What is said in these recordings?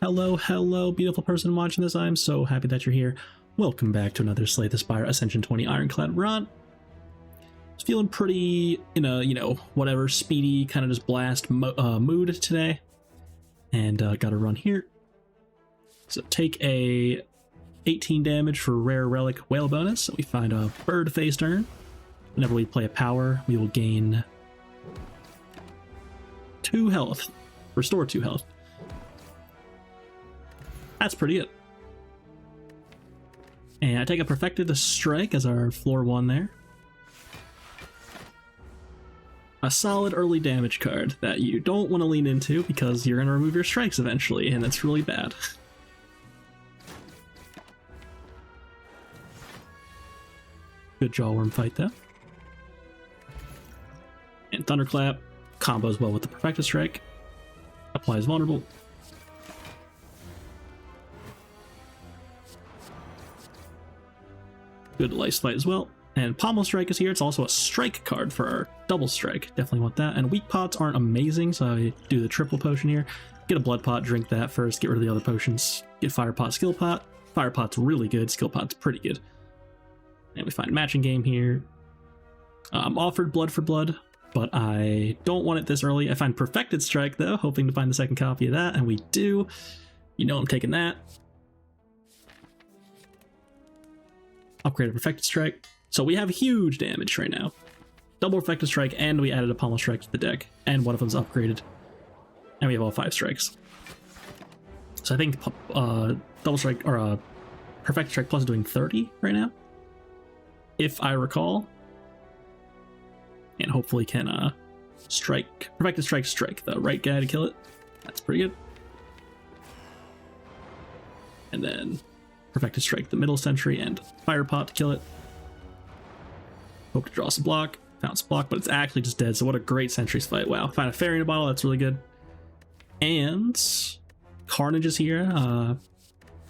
Hello, hello, beautiful person watching this. I'm so happy that you're here. Welcome back to another Slay the Spire Ascension 20 Ironclad run. It's feeling pretty in a, whatever, speedy, kind of just blast mood today. And got a run here. So take a 18 damage for rare relic whale bonus. So we find a bird face turn. Whenever we play a power, we will gain 2 health. Restore 2 health. That's pretty good. And I take a Perfected Strike as our floor 1 there. A solid early damage card that you don't want to lean into because you're going to remove your strikes eventually, and that's really bad. Good Jawworm fight though. And Thunderclap combos well with the Perfected Strike. Applies vulnerable. Good Life Fight as well. And Pommel Strike is here. It's also a strike card for our double strike. Definitely want that. And weak pots aren't amazing, so I do the triple potion here. Get a blood pot, drink that first, get rid of the other potions. Get fire pot, skill pot. Fire pot's really good, skill pot's pretty good. And we find matching game here. I'm offered blood for blood, but I don't want it this early. I find Perfected Strike though, hoping to find the second copy of that, and we do. You know I'm taking that. Upgraded Perfected Strike. So we have huge damage right now. Double Perfected Strike, and we added a Pommel Strike to the deck, and one of them's upgraded. And we have all 5 strikes. So I think Double Strike, or Perfected Strike Plus is doing 30 right now, if I recall. And hopefully can strike, Perfected Strike the right guy to kill it. That's pretty good. And then Perfected Strike the middle sentry and Fire Pot to kill it. Hope to draw some block. Found some block, but it's actually just dead. So what a great sentries fight. Wow. Find a fairy in a bottle. That's really good. And Carnage is here.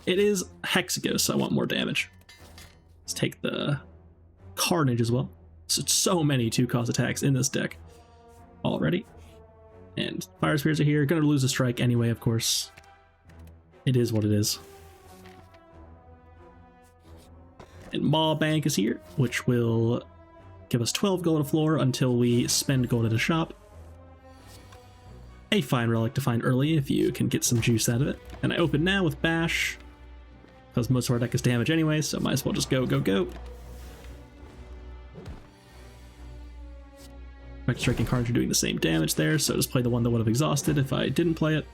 It is Hexaghost, so I want more damage. Let's take the Carnage as well. So many 2-cost attacks in this deck already. And Fire Spears are here. Gonna lose a strike anyway, of course. It is what it is. And Maw Bank is here, which will give us 12 gold on the floor until we spend gold at a shop. A fine relic to find early if you can get some juice out of it. And I open now with Bash, because most of our deck is damage anyway, so might as well just go. Perfect Strike and Carnage are doing the same damage there, so just play the one that would have exhausted if I didn't play it.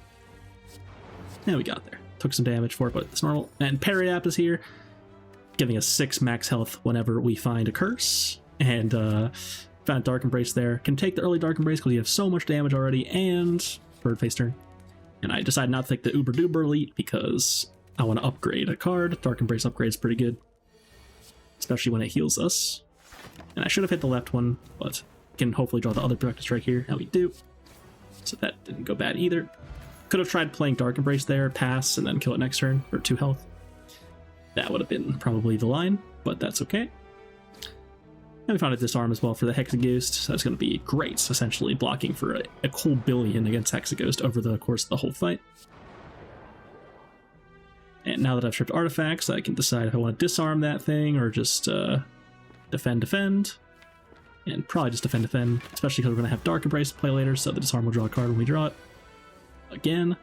And we got there. Took some damage for it, but it's normal. And Periap is here, giving us 6 max health whenever we find a curse. And found Dark Embrace there. Can take the early Dark Embrace because you have so much damage already, and bird face turn. And I decided not to take the Uber Duber Elite because I want to upgrade a card. Dark Embrace upgrade is pretty good, especially when it heals us. And I should have hit the left one, but can hopefully draw the other Perfected Strike here. Now we do. So that didn't go bad either. Could have tried playing Dark Embrace there, pass, and then kill it next turn for 2 health. That would have been probably the line, but that's okay. And we found a Disarm as well for the Hexaghost, so that's going to be great, essentially blocking for a cool billion against Hexaghost over the course of the whole fight. And now that I've stripped artifacts, I can decide if I want to disarm that thing or just defend. And probably just defend, especially because we're going to have Dark Embrace to play later, so the Disarm will draw a card when we draw it. Again.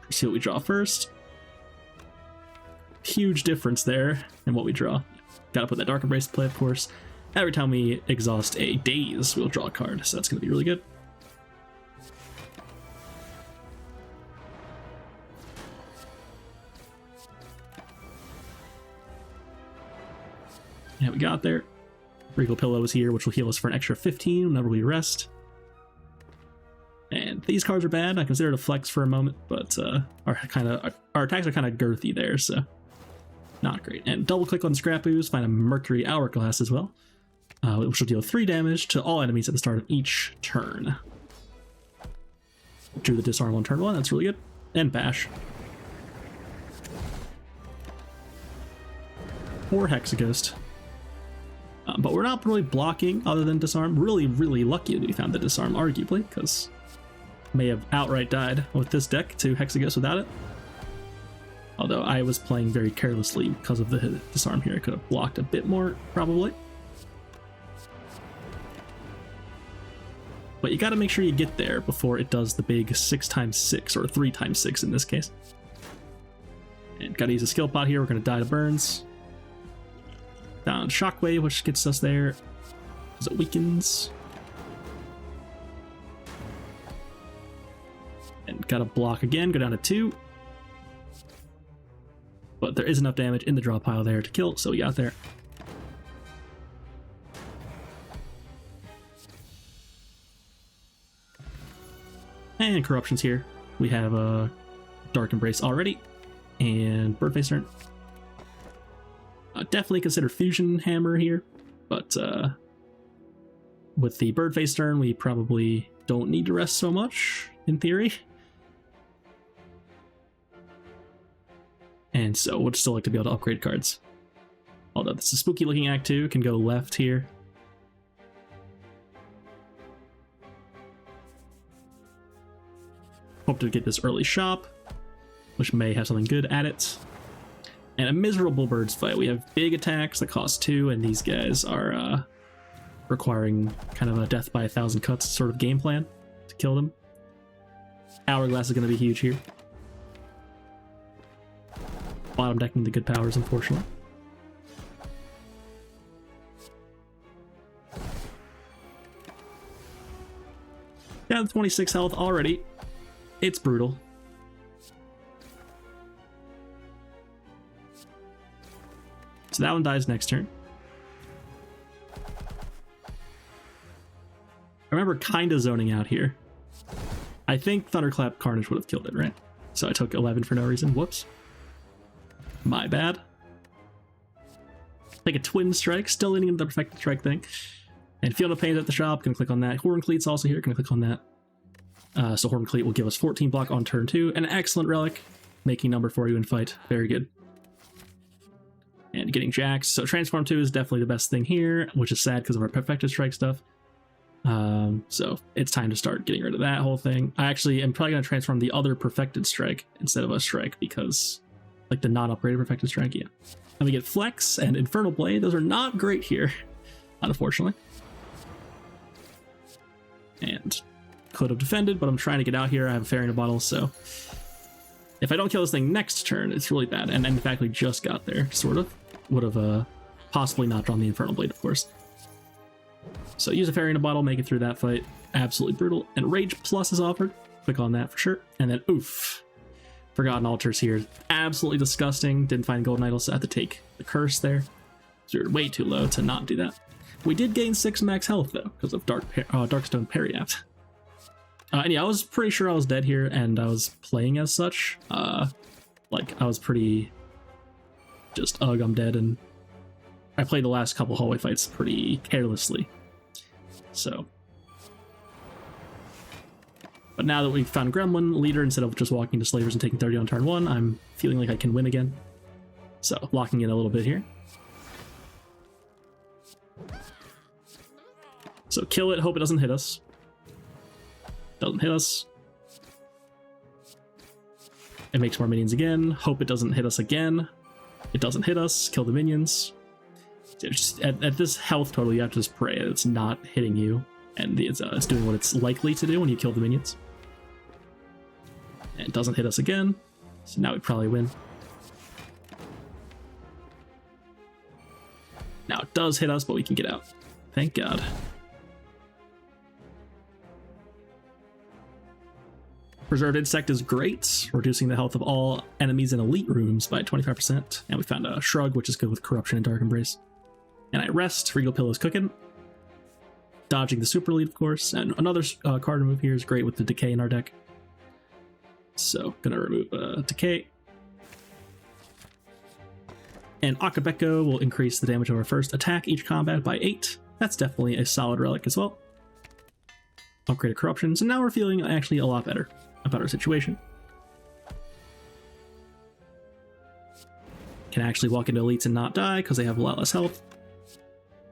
Let's see what we draw first. Huge difference there in what we draw. Gotta put that Dark Embrace to play, of course. Every time we exhaust a Daze, we'll draw a card, so that's going to be really good. Yeah, we got there. Regal Pillow is here, which will heal us for an extra 15 whenever we rest. And these cards are bad. I consider it a flex for a moment, but our attacks are kind of girthy there, so not great. And double click on Scrap Ooze, find a Mercury Hourglass as well, which will deal 3 damage to all enemies at the start of each turn. Drew the Disarm on turn 1, that's really good. And Bash. Or Hexaghost. But we're not really blocking other than Disarm. Really lucky that we found the Disarm, arguably, because may have outright died with this deck to Hexaghost without it. Although I was playing very carelessly because of the disarm here. I could have blocked a bit more, probably. But you got to make sure you get there before it does the big 6x6, or 3x6 in this case. And got to use a skill pot here. We're going to die to burns. Down Shockwave, which gets us there. Because it weakens. And got to block again, go down to 2. But there is enough damage in the draw pile there to kill, so we got there. And corruptions here. We have a Dark Embrace already, and Birdface turn. Definitely consider Fusion Hammer here, but with the Birdface turn, we probably don't need to rest so much, in theory. And so would still like to be able to upgrade cards. Although this is spooky looking Act 2, can go left here. Hope to get this early shop, which may have something good at it. And a miserable birds fight. We have big attacks that cost 2, and these guys are requiring kind of a death by 1,000 cuts sort of game plan to kill them. Hourglass is going to be huge here. Bottom decking the good powers, unfortunately. Down to 26 health already. It's brutal. So that one dies next turn. I remember kind of zoning out here. I think Thunderclap Carnage would have killed it, right? So I took 11 for no reason. Whoops. My bad. Take a Twin Strike, still leaning into the Perfected Strike thing. And Field of Pain's at the shop, gonna click on that. Horncleat's also here, gonna click on that. So Horncleat will give us 14 block on turn 2. An excellent relic, making number for you in fight. Very good. And getting Jax. So Transform 2 is definitely the best thing here, which is sad because of our Perfected Strike stuff. So it's time to start getting rid of that whole thing. I actually am probably gonna transform the other Perfected Strike instead of a Strike because, like the non-upgraded Perfected Strike, yeah. And we get Flex and Infernal Blade. Those are not great here, unfortunately. And could have defended, but I'm trying to get out here. I have a Fairy in a Bottle, so if I don't kill this thing next turn, it's really bad. And in fact, we just got there, sort of. Would have possibly not drawn the Infernal Blade, of course. So use a Fairy in a Bottle, make it through that fight. Absolutely brutal. And Rage Plus is offered. Click on that for sure. And then, oof. Forgotten Altars here. Absolutely disgusting. Didn't find Golden Idol, so I had to take the Curse there. So you're way too low to not do that. We did gain 6 max health, though, because of Darkstone Periapt. And yeah, I was pretty sure I was dead here, and I was playing as such. Like, I was pretty just, ugh, I'm dead, and I played the last couple hallway fights pretty carelessly. So. But now that we've found Gremlin leader, instead of just walking to Slavers and taking 30 on turn 1, I'm feeling like I can win again. So, locking in a little bit here. So kill it, hope it doesn't hit us. Doesn't hit us. It makes more minions again. Hope it doesn't hit us again. It doesn't hit us. Kill the minions. Just, at this health total, you have to just pray it's not hitting you. And it's doing what it's likely to do when you kill the minions. And it doesn't hit us again. So now we probably win. Now it does hit us, but we can get out. Thank God. Preserved Insect is great, reducing the health of all enemies in elite rooms by 25%. And we found a Shrug, which is good with Corruption and Dark Embrace. And I rest. Regal Pillow's cooking. Dodging the Super Lead, of course. And another card remove here is great with the Decay in our deck. So, gonna remove Decay. And Akabeko will increase the damage of our first attack each combat by 8. That's definitely a solid relic as well. Upgraded Corruption. So now we're feeling actually a lot better about our situation. Can actually walk into elites and not die because they have a lot less health.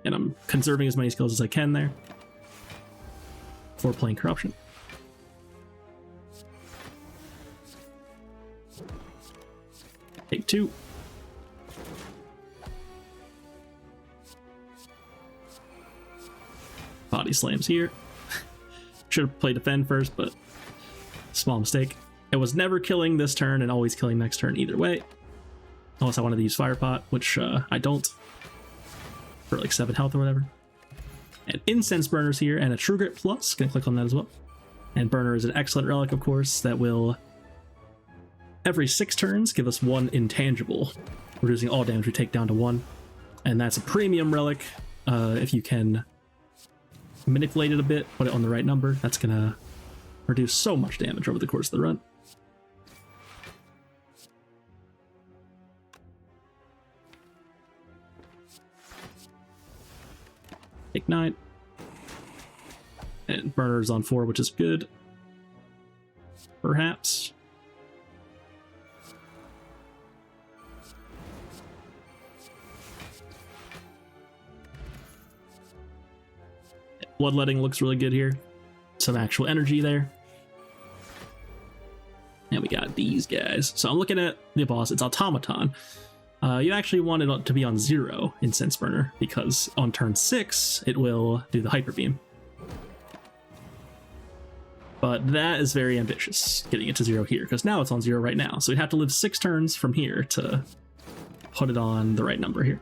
And I'm conserving as many skills as I can there for playing Corruption. Take 2. Body slams here. Should have played defend first, but small mistake. It was never killing this turn and always killing next turn either way. Unless I wanted to use Fire Pot, which I don't. For like 7 health or whatever. And Incense Burner's here, and a True Grit Plus. Gonna click on that as well. And Burner is an excellent relic, of course, that will, every 6 turns, give us 1 intangible, reducing all damage we take down to 1. And that's a premium relic. If you can manipulate it a bit, put it on the right number, that's gonna reduce so much damage over the course of the run. Take 9. And Burner's on 4, which is good. Perhaps. Bloodletting looks really good here. Some actual energy there. And we got these guys. So I'm looking at the boss. It's Automaton. You actually want it to be on 0 Incense Burner, because on turn 6, it will do the Hyper Beam. But that is very ambitious, getting it to 0 here, because now it's on 0 right now. So we'd have to live 6 turns from here to put it on the right number here.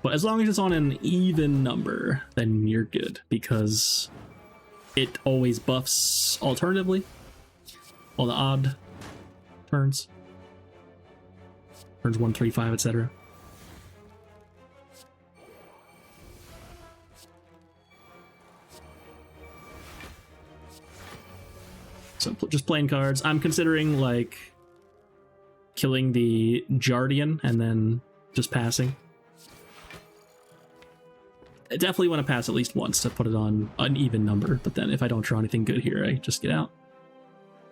But as long as it's on an even number, then you're good, because it always buffs alternatively all the odd turns. Turns 1, 3, 5, etc. So just playing cards. I'm considering like killing the Jardian and then just passing. I definitely want to pass at least once to put it on an even number, but then if I don't draw anything good here, I just get out.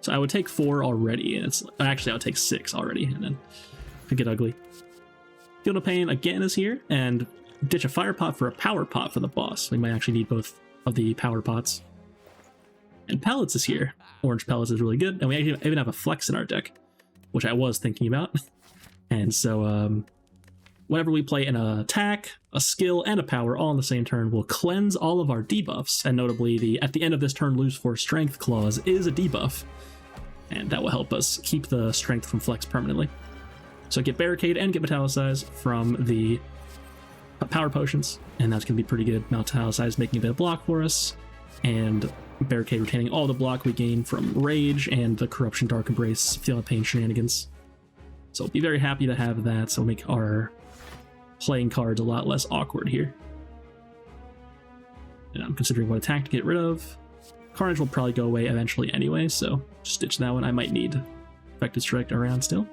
So I would take 4 already, and it's actually I would take 6 already, and then it could get ugly. Feel No Pain again is here, and ditch a Fire Pot for a Power Pot for the boss. We might actually need both of the Power Pots. And Pellets is here. Orange Pellets is really good, and we even have a Flex in our deck, which I was thinking about. And so whenever we play an attack, a skill, and a power all on the same turn, we'll cleanse all of our debuffs, and notably the at the end of this turn lose 4 strength clause is a debuff, and that will help us keep the strength from Flex permanently. So get Barricade and get Metallicize from the Power Potions, and that's going to be pretty good. Metallicize making a bit of block for us, and Barricade retaining all the block we gain from Rage and the Corruption Dark Embrace Feel No Pain shenanigans. So be very happy to have that, so make our playing cards a lot less awkward here. And I'm considering what attack to get rid of. Carnage will probably go away eventually anyway, so just ditch that one. I might need Effective Strike around still.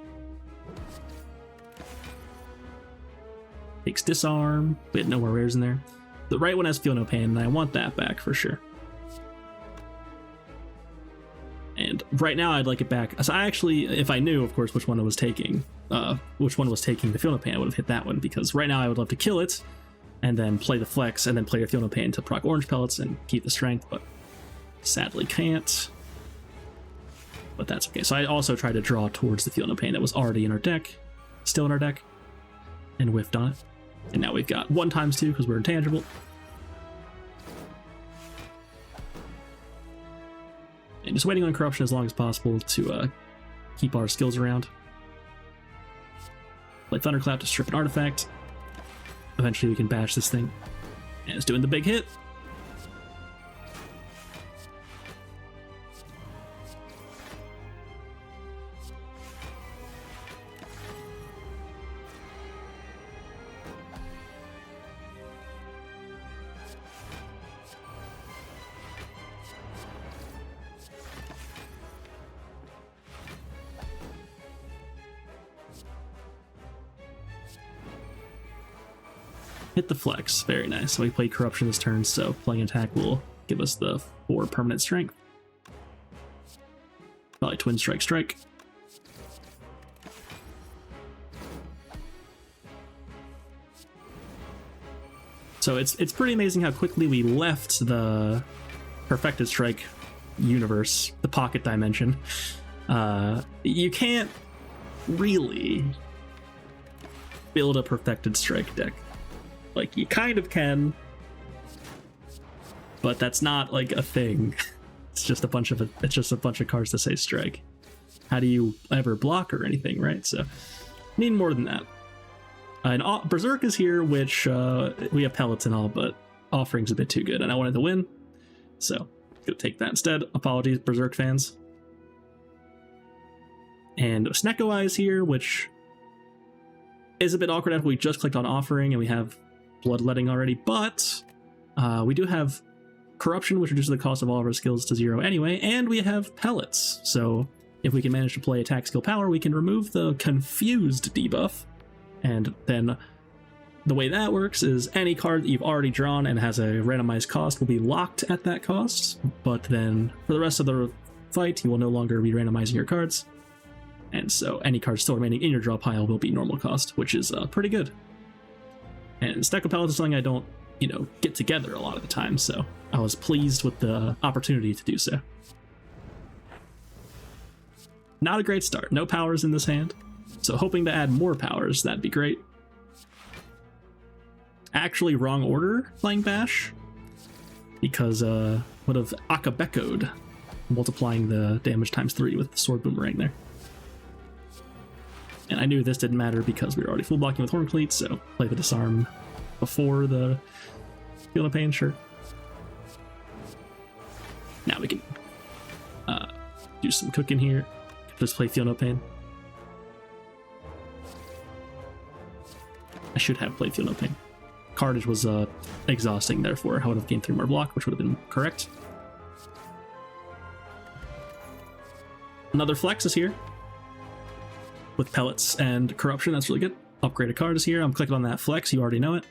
Takes Disarm. We had no more rares in there. The right one has Feel No Pain, and I want that back for sure. And right now I'd like it back. So I actually, if I knew, of course, which one I was taking, the Feel No Pain, I would have hit that one, because right now I would love to kill it, and then play the Flex, and then play the Feel No Pain to proc Orange Pellets and keep the strength, but sadly can't. But that's okay. So I also tried to draw towards the Feel No Pain that was already in our deck, still in our deck, and whiffed on it. And now we've got 1x2 because we're intangible. And just waiting on Corruption as long as possible to keep our skills around. Play Thunderclap to strip an artifact. Eventually we can bash this thing. And it's doing the big hit. Hit the Flex, very nice. So we play Corruption this turn, so playing attack will give us the 4 permanent strength. Probably Twin Strike. So it's pretty amazing how quickly we left the Perfected Strike universe, the pocket dimension. You can't really build a perfected strike deck. Like, you kind of can, but that's not like a thing. It's just a bunch of cards to say strike. How do you ever block or anything, right? So need more than that. And Berserk is here, which we have pellets and all, but Offering's a bit too good, and I wanted to win, so gonna take that instead. Apologies, Berserk fans. And Snecko is here, which is a bit awkward after we just clicked on Offering and we have Bloodletting already, but we do have Corruption, which reduces the cost of all of our skills to 0 anyway, and we have Pellets, so if we can manage to play Attack Skill Power, we can remove the Confused debuff, and then the way that works is any card that you've already drawn and has a randomized cost will be locked at that cost, but then for the rest of the fight, you will no longer be randomizing your cards, and so any cards still remaining in your draw pile will be normal cost, which is pretty good. And Snecko Pellets is something I don't, get together a lot of the time, so I was pleased with the opportunity to do so. Not a great start. No powers in this hand, so hoping to add more powers, that'd be great. Actually, wrong order playing Bash, because would have Akabeko'd, multiplying the damage times 3 with the Sword Boomerang there. And I knew this didn't matter because we were already full blocking with Horn Cleats, so play the Disarm before the Feel No Pain, sure. Now we can do some cooking here. Just play Feel No Pain. I should have played Feel No Pain. Carnage was exhausting, therefore I would have gained 3 more block, which would have been correct. Another Flex is here with Pellets and Corruption. That's really good. Upgraded card is here. I'm clicking on that Flex. You already know it.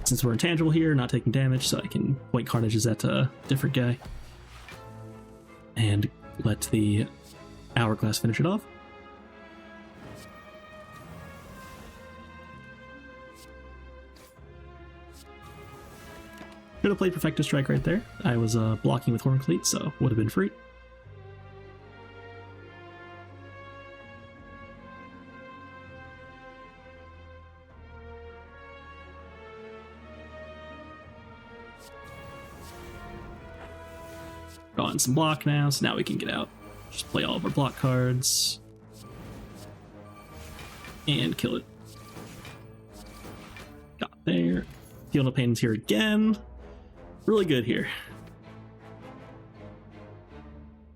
Since we're intangible here, not taking damage, so I can point Carnages at a different guy and let the Hourglass finish it off. Should have played Perfected Strike right there. I was blocking with Horn Cleat, so would have been free. On some block now, so now we can get out. Just play all of our block cards and kill it. Got there. Feel No Pain's here again. Really good here.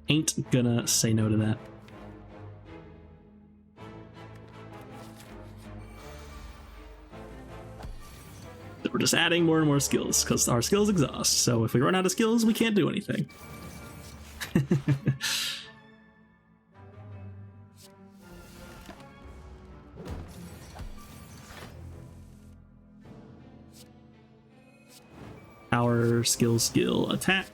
Ain't gonna say no to that. So we're just adding more and more skills because our skills exhaust. So if we run out of skills, we can't do anything. Power, skill, attack.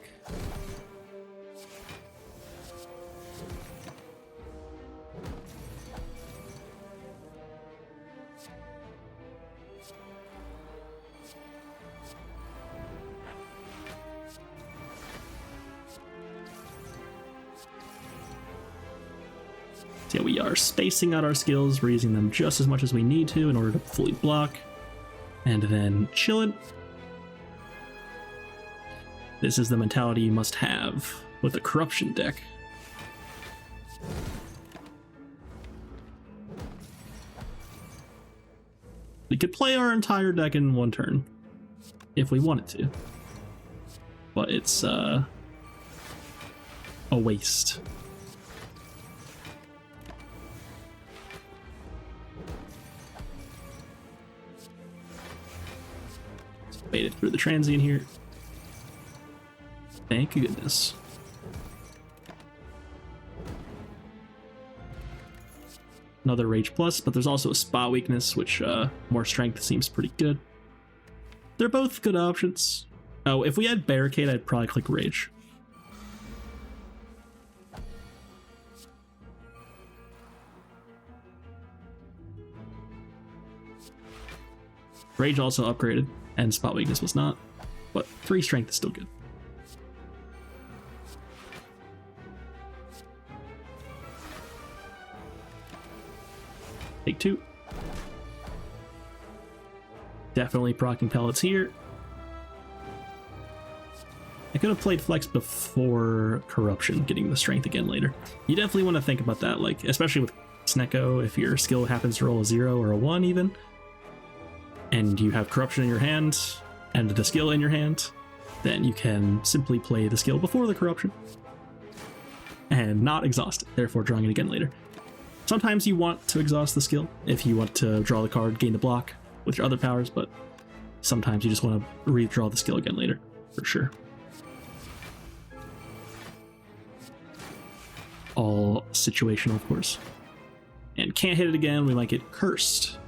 So yeah, we are spacing out our skills. We're using them just as much as we need to in order to fully block. And then chillin'. This is the mentality you must have with a Corruption deck. We could play our entire deck in one turn if we wanted to, but it's a waste. Let's bait it through the transient here. Thank goodness. Another Rage Plus, but there's also a Spa weakness, which more strength seems pretty good. They're both good options. Oh, if we had Barricade, I'd probably click Rage. Rage also upgraded, and Spot Weakness was not. but 3 strength is still good. Take 2. Definitely proccing pellets here. I could have played Flex before Corruption, getting the strength again later. You definitely want to think about that, like, especially with Snecko, if your skill happens to roll a 0 or a 1 even, and you have Corruption in your hand, and the skill in your hand, then you can simply play the skill before the Corruption, and not exhaust it, therefore drawing it again later. Sometimes you want to exhaust the skill, if you want to draw the card, gain the block with your other powers, but sometimes you just want to redraw the skill again later, for sure. All situational, of course. And can't hit it again, we might get cursed.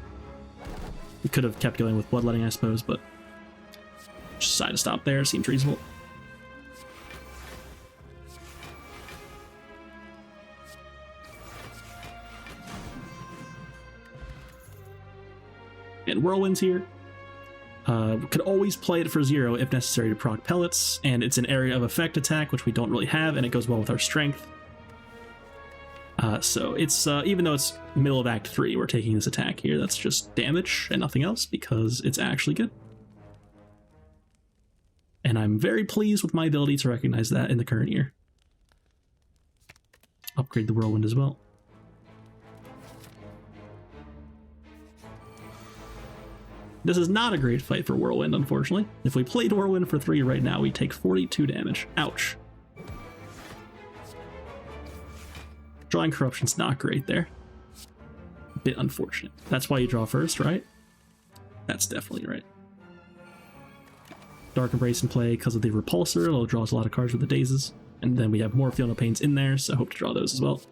We could have kept going with bloodletting, I suppose, but just decided to stop there, seems reasonable. And Whirlwind's here. Could always play it for 0 if necessary to proc pellets, and it's an area of effect attack, which we don't really have, and it goes well with our strength. So it's, even though it's middle of Act 3, we're taking this attack here. That's just damage and nothing else, because it's actually good. And I'm very pleased with my ability to recognize that in the current year. Upgrade the Whirlwind as well. This is not a great fight for Whirlwind, unfortunately. If we played Whirlwind for 3 right now, we take 42 damage. Ouch. Drawing Corruption's not great there. A bit unfortunate. That's why you draw first, right? That's definitely right. Dark Embrace in play because of the Repulsor. It'll draw us a lot of cards with the Dazes. And then we have more Feel No Pains in there, so I hope to draw those as well.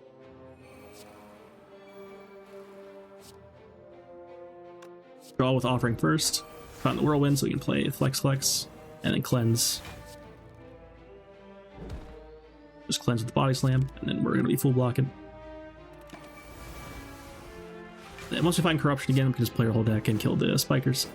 Draw with Offering first. Found the Whirlwind, so we can play Flex, and then Cleanse. Just cleanse with the Body Slam, and then we're going to be full blocking. And once we find Corruption again, we can just play our whole deck and kill the Spikers.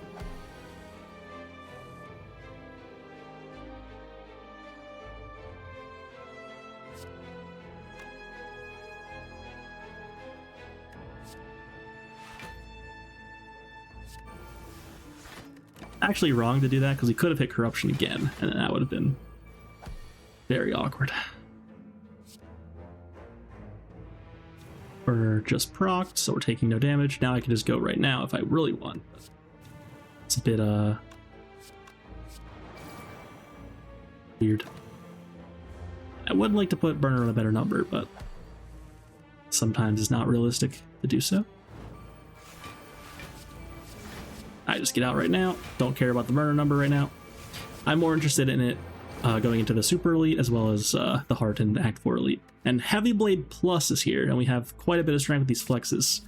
Actually wrong to do that, because he could have hit Corruption again, and then that would have been very awkward. We're just procced, so we're taking no damage. Now I can just go right now if I really want. But it's a bit weird. I would like to put Burner on a better number, but sometimes it's not realistic to do so. I just get out right now. Don't care about the Burner number right now. I'm more interested in it going into the Super Elite as well as the Heart and Act 4 Elite. And Heavy Blade Plus is here, and we have quite a bit of strength with these flexes.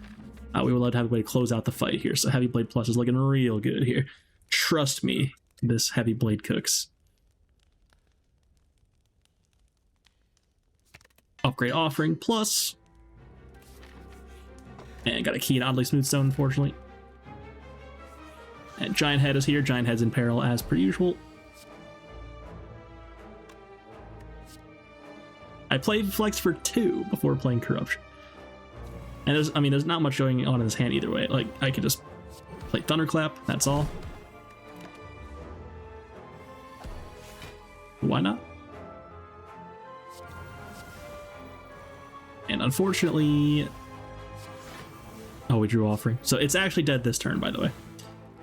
We were allowed to have a way to close out the fight here, so Heavy Blade Plus is looking real good here. Trust me, this Heavy Blade cooks. Upgrade Offering Plus. And got a key in Oddly Smooth Stone, unfortunately. And Giant Head is here. Giant Head's in peril as per usual. I played Flex for 2 before playing Corruption. And there's not much going on in this hand either way. Like, I could just play Thunderclap, that's all. Why not? And unfortunately... Oh, we drew Offering. So it's actually dead this turn, by the way.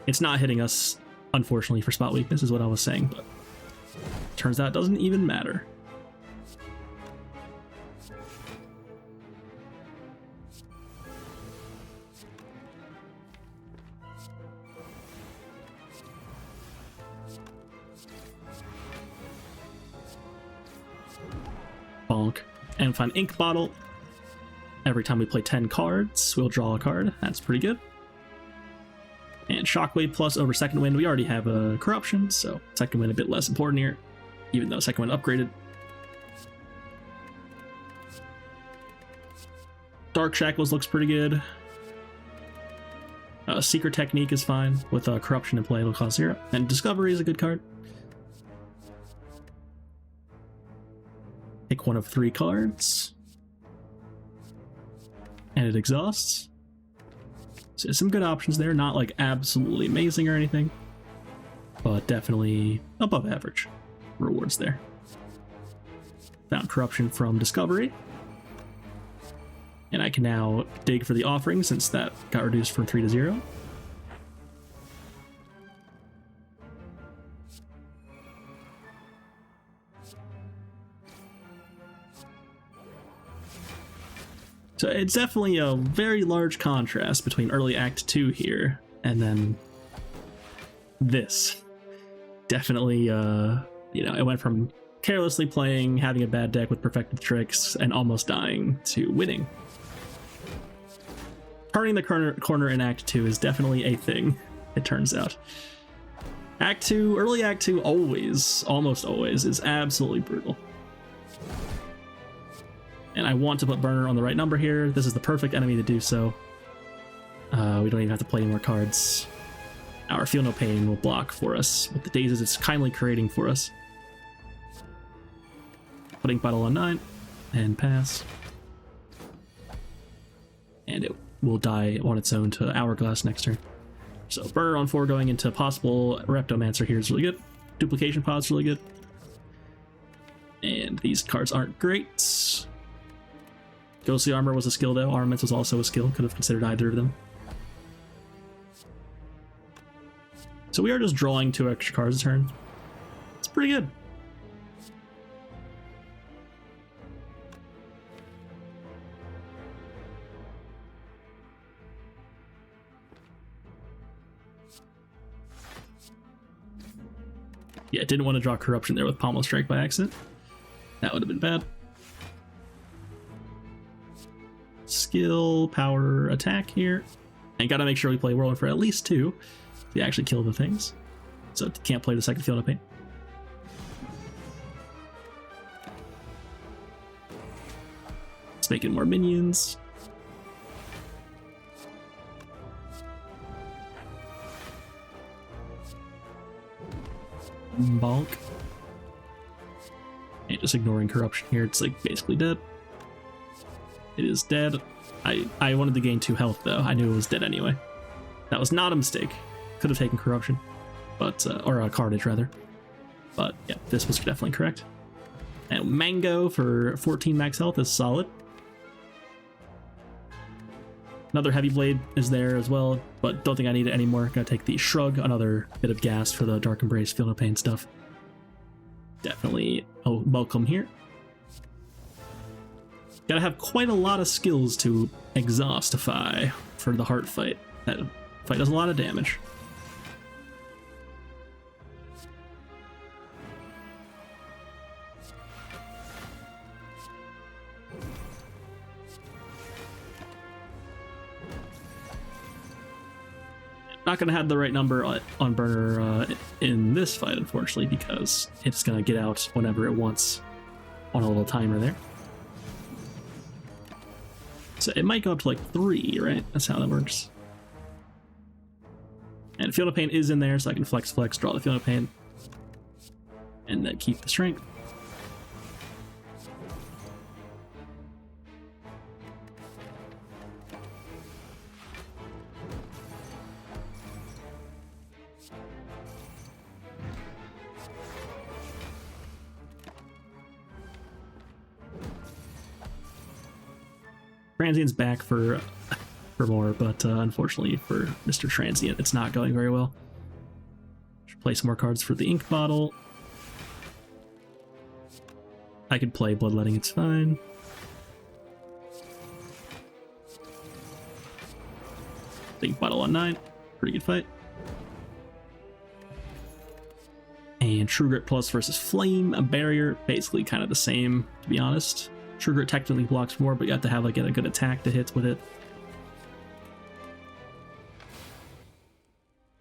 It's not hitting us, unfortunately, for spot weakness, is what I was saying, but turns out it doesn't even matter. Bonk. And find Ink Bottle. Every time we play 10 cards, we'll draw a card. That's pretty good. And Shockwave Plus over Second Wind. We already have a Corruption, so Second Wind a bit less important here, even though Second Wind upgraded. Dark Shackles looks pretty good. Secret Technique is fine. With Corruption in play, it'll cost 0. And Discovery is a good card. take one of 3 cards. And it exhausts. So some good options there, not like absolutely amazing or anything, but definitely above average rewards there. Found corruption from Discovery. And I can now dig for the offering since that got reduced from 3 to 0. So it's definitely a very large contrast between early Act 2 here and then this. Definitely, you know, it went from carelessly playing, having a bad deck with perfected tricks, and almost dying to winning. Turning the corner in Act 2 is definitely a thing, it turns out. Act 2, early Act 2 always, almost always, is absolutely brutal. And I want to put Burner on the right number here. This is the perfect enemy to do so. We don't even have to play any more cards. Our Feel No Pain will block for us with the dazes it's kindly creating for us. Putting Bottle on 9 and pass. And it will die on its own to Hourglass next turn. So Burner on 4 going into possible Reptomancer here is really good. Duplication Pod's really good. And these cards aren't great. Ghostly Armor was a skill though. Armaments was also a skill. Could have considered either of them. So we are just drawing 2 extra cards a turn. It's pretty good. Yeah, didn't want to draw Corruption there with Pommel Strike by accident. That would have been bad. Skill, power, attack here. And gotta make sure we play Whirlwind for at least 2 to actually kill the things. So can't play the second Feel No Pain. Let's make it more minions. Bonk. And just ignoring Corruption here, it's like basically dead. It is dead. I wanted to gain 2 health though. I knew it was dead anyway. That was not a mistake. Could have taken Corruption, but or Carnage rather. But yeah, this was definitely correct. And Mango for 14 max health is solid. Another Heavy Blade is there as well, but don't think I need it anymore. Gotta take the Shrug, another bit of gas for the Dark Embrace, Feel No Pain stuff. Definitely welcome here. Gotta have quite a lot of skills to exhaustify for the Heart fight. That fight does a lot of damage. Not going to have the right number on Burner in this fight, unfortunately, because it's going to get out whenever it wants on a little timer there. So it might go up to like 3, right? That's how that works. And Feel No Pain is in there, so I can flex, draw the Feel No Pain, and then keep the strength. Transient's back for more, but unfortunately for Mr. Transient, it's not going very well. Should play some more cards for the ink bottle. I could play Bloodletting, it's fine. Ink bottle on 9, pretty good fight. And True Grit Plus versus Flame, a barrier, basically kind of the same, to be honest. True Grit technically blocks more, but you have to have like a good attack to hit with it.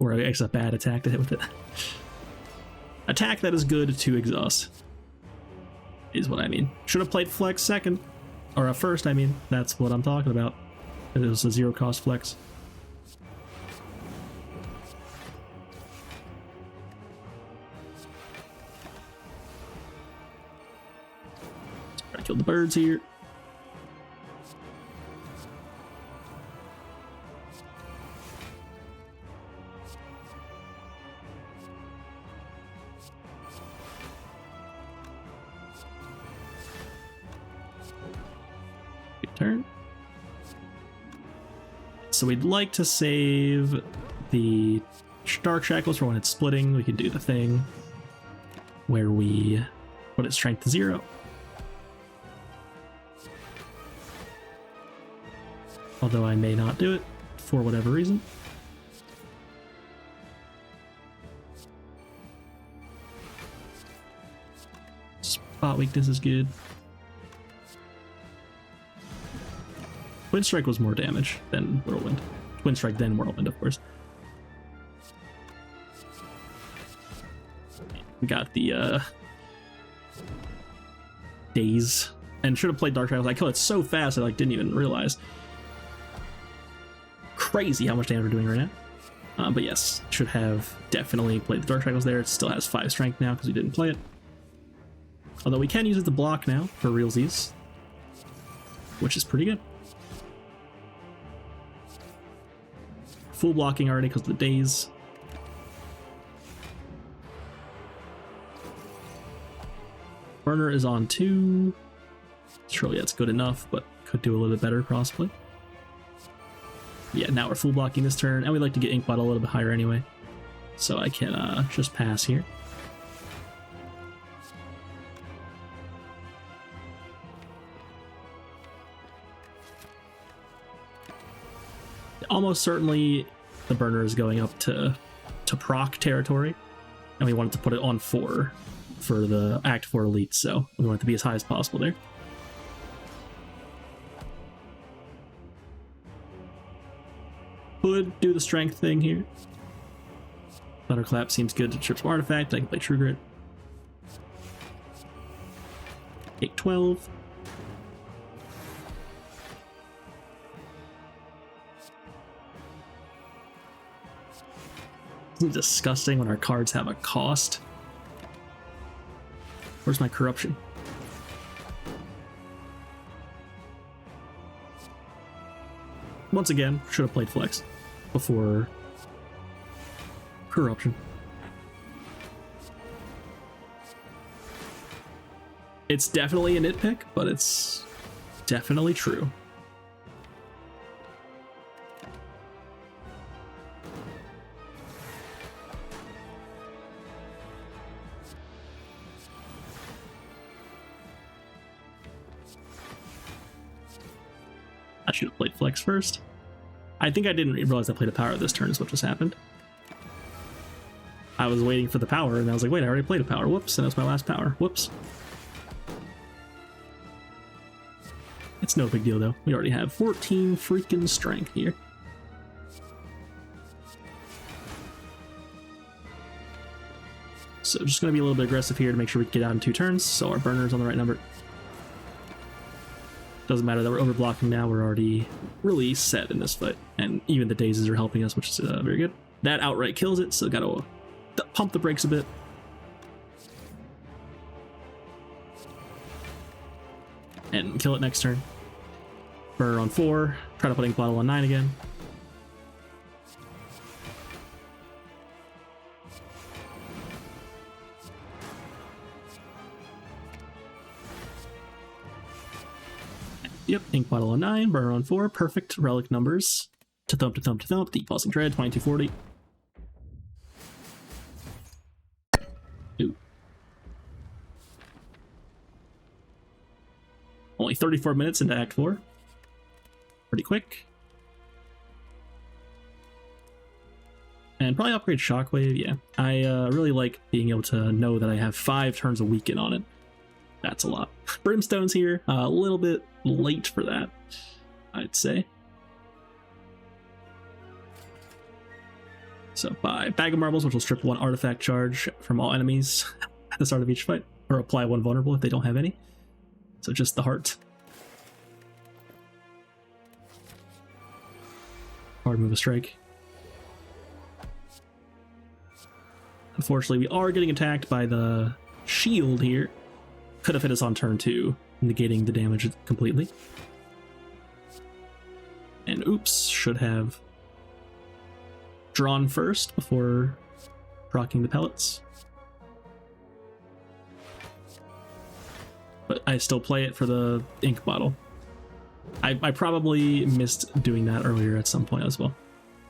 Or I guess a bad attack to hit with it. Attack that is good to exhaust is what I mean. Should have played Flex second, or first, I mean. That's what I'm talking about. It was a 0 cost Flex. Gotta kill the birds here. Good turn. So we'd like to save the Dark Shackles for when it's splitting. We can do the thing where we put its strength to 0. Although I may not do it for whatever reason. Spot weakness is good. Twin Strike was more damage than Whirlwind. Twin Strike then Whirlwind, of course. We got the Daze. And should have played Dark Shackles. I killed it so fast I didn't even realize. Crazy how much damage we're doing right now. But yes, should have definitely played the Dark Shackles there. It still has 5 strength now because we didn't play it. Although we can use it to block now for realsies, which is pretty good. Full blocking already because of the Daze. Burner is on 2. Surely that's good enough, but could do a little bit better possibly. Yeah, now we're full blocking this turn, and we like to get Ink Bottle a little bit higher anyway. So I can just pass here. Almost certainly the burner is going up to proc territory, and we wanted to put it on 4 for the Act 4 Elite, so we want it to be as high as possible there. Could do the strength thing here. Thunderclap seems good to trip some artifact. I can play True Grit. Take 12. Isn't it disgusting when our cards have a cost? Where's my corruption? Once again, should have played Flex before corruption. It's definitely a nitpick, but it's definitely true. I should have played Flex first. I think I didn't realize I played a power this turn is what just happened. I was waiting for the power and I was like, wait, I already played a power. Whoops, and that's my last power. Whoops. It's no big deal though. We already have 14 freaking strength here. So just gonna be a little bit aggressive here to make sure we can get out in 2 turns, so our burner's on the right number. Doesn't matter that we're overblocking now, we're already really set in this fight. And even the Dazes are helping us, which is very good. That outright kills it, so gotta pump the brakes a bit. And kill it next turn. Burner on 4, try to put Ink Bottle on 9 again. Yep, Ink Bottle on 9, Burner on 4, perfect relic numbers. To thump, to thump, to thump, Deep Pulsing Dread, 2240. Ooh. Only 34 minutes into Act 4. Pretty quick. And probably upgrade Shockwave, yeah. I really like being able to know that I have 5 turns a weekend on it. That's a lot. Brimstone's here, a little bit late for that, I'd say. So buy Bag of Marbles, which will strip 1 artifact charge from all enemies at the start of each fight, or apply 1 vulnerable if they don't have any. So just the heart. Hard move a strike. Unfortunately, we are getting attacked by the shield here. Could have hit us on turn 2. negating the damage completely. And oops, should have drawn first before proccing the pellets. But I still play it for the ink bottle. I probably missed doing that earlier at some point as well,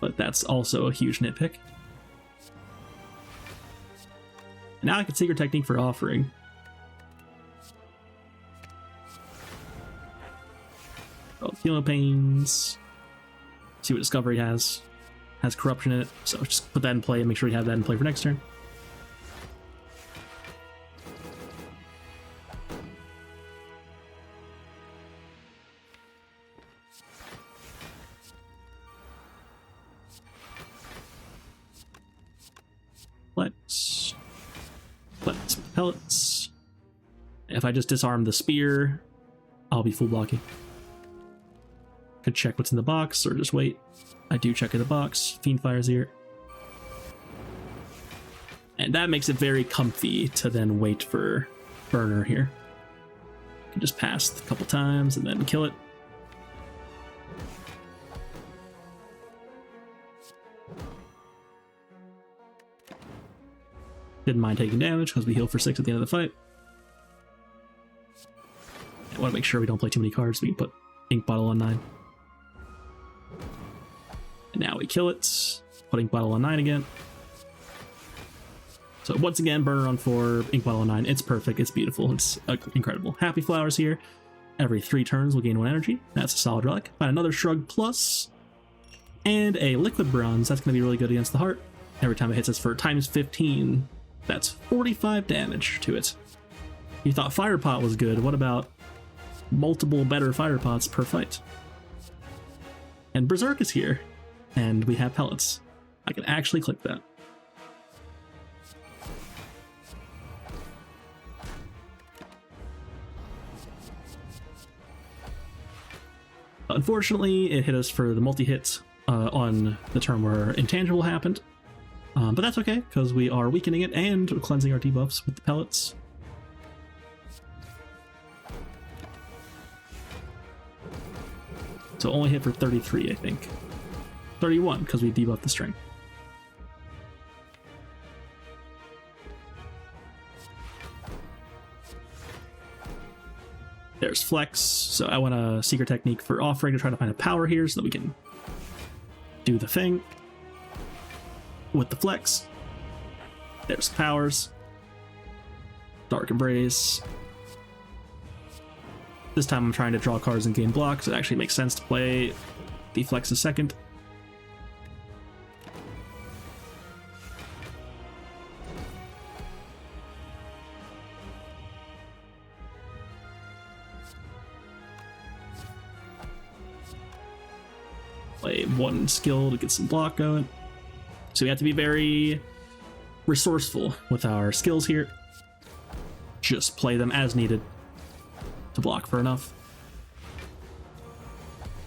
but that's also a huge nitpick. Now I can Secret Technique for offering. Oh, feel no pains. See what Discovery has. Has corruption in it, so just put that in play and make sure you have that in play for next turn. Flex. Flex pellets. If I just disarm the spear, I'll be full blocking. Could check what's in the box or just wait. I do check in the box. Fiendfire's here. And that makes it very comfy to then wait for Burner here. You can just pass a couple times and then kill it. Didn't mind taking damage because we heal for 6 at the end of the fight. I want to make sure we don't play too many cards so we can put Ink Bottle on 9. And now we kill it. Put Ink Bottle on 9 again. So once again, Burner on 4, Ink Bottle on 9. It's perfect. It's beautiful. It's incredible. Happy Flowers here. Every 3 turns we'll gain 1 energy. That's a solid relic. Find another Shrug Plus. And a Liquid Bronze. That's going to be really good against the Heart. Every time it hits us for times 15. That's 45 damage to it. You thought Fire Pot was good. What about multiple better Fire Pots per fight? And Berserk is here. And we have pellets. I can actually click that. Unfortunately, it hit us for the multi-hit on the turn where Intangible happened. But that's okay, because we are weakening it and cleansing our debuffs with the pellets. So only hit for 33, I think. 31, because we debuffed the strength. There's Flex, so I want a Secret Technique for offering to try to find a power here so that we can do the thing. With the Flex. There's powers. Dark Embrace. This time I'm trying to draw cards and gain blocks. It actually makes sense to play the Flex a second. Play 1 skill to get some block going. So we have to be very resourceful with our skills here. Just play them as needed to block for enough.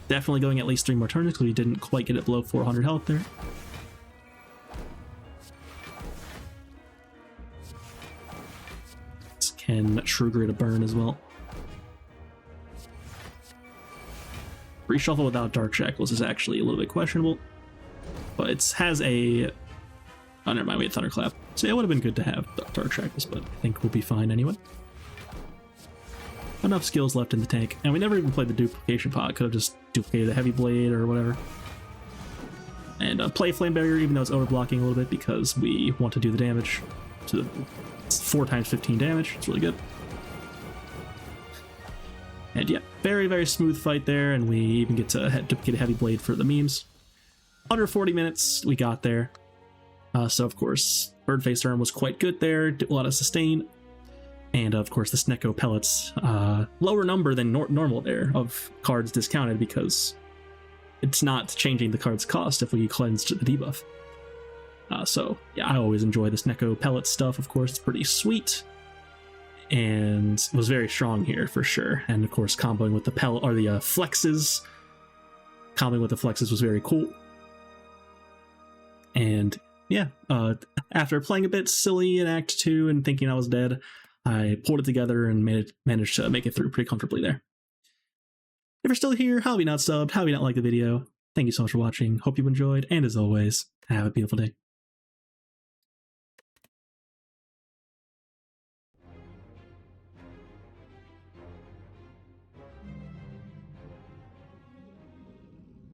Definitely going at least 3 more turns because we didn't quite get it below 400 health there. This can trigger a burn as well. Reshuffle without Dark Shackles is actually a little bit questionable. But it has a... Oh, never mind, we had Thunderclap. So it would have been good to have Dark Shackles, but I think we'll be fine anyway. Enough skills left in the tank. And we never even played the duplication pot. Could have just duplicated the Heavy Blade or whatever. And play Flame Barrier, even though it's overblocking a little bit, because we want to do the damage. So it's 4 times 15 damage. It's really good. And yeah, very, very smooth fight there. And we even get to duplicate a Heavy Blade for the memes. Under 40 minutes, we got there. So, of course, Birdface Arm was quite good there, did a lot of sustain. And, of course, the Snecko Pellets, lower number than normal there of cards discounted because it's not changing the card's cost if we cleansed the debuff. So, yeah, I always enjoy the Snecko Pellet stuff, of course. It's pretty sweet. And was very strong here, for sure. And, of course, comboing with the flexes. Comboing with the flexes was very cool. And yeah, after playing a bit silly in Act 2 and thinking I was dead, I pulled it together and managed to make it through pretty comfortably there. If you're still here, how have you not subbed? How have you not liked the video? Thank you so much for watching. Hope you enjoyed, and as always, have a beautiful day.